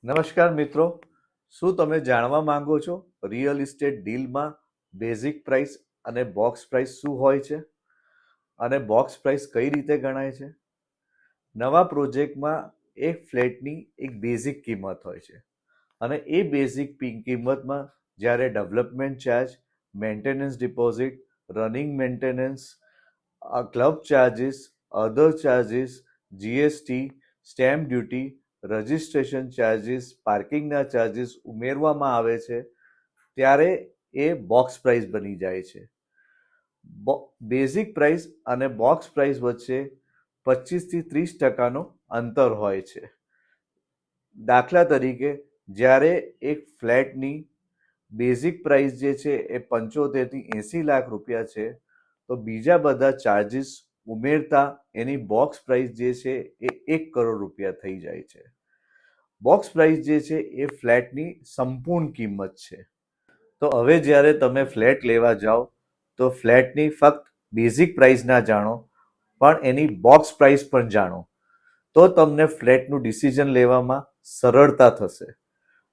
નમસ્કાર મિત્રો, શું તમે જાણવા માંગો છો રિયલ એસ્ટેટ ડીલમાં બેઝિક પ્રાઇસ અને બોક્સ પ્રાઇસ શું હોય છે અને બોક્સ પ્રાઇસ કઈ રીતે ગણાય છે? નવા પ્રોજેક્ટમાં એક ફ્લેટની એક બેઝિક કિંમત હોય છે અને એ બેઝિક કિંમતમાં જ્યારે development charge, maintenance deposit, running maintenance, club charges, other charges, GST, stamp duty, registration charges, પાર્કિંગના ચાર્જીસ ઉમેરવામાં આવે છે ત્યારે એ બોક્સ પ્રાઇસ બની જાય છે. બેઝિક પ્રાઇસ અને બોક્સ પ્રાઇસ વચ્ચે 25 થી 30% અંતર હોય છે. દાખલા તરીકે જ્યારે એક ફ્લેટની બેઝિક પ્રાઇસ જે છે એ 75 થી 80 લાખ રૂપિયા છે, તો બીજા બધા ચાર્જીસ ઉમેરતા એની બોક્સ પ્રાઇસ જે છે એ 1 કરોડ રૂપિયા થઈ જાય છે. બોક્સ પ્રાઇસ જે છે એ ફ્લેટની સંપૂર્ણ કિંમત છે. તો હવે જ્યારે તમે ફ્લેટ લેવા જાઓ તો ફ્લેટની ફક્ત બેઝિક પ્રાઇસ ના જાણો, પણ એની બોક્સ પ્રાઇસ પણ જાણો, તો તમને ફ્લેટનું ડિસિઝન લેવામાં સરળતા થશે.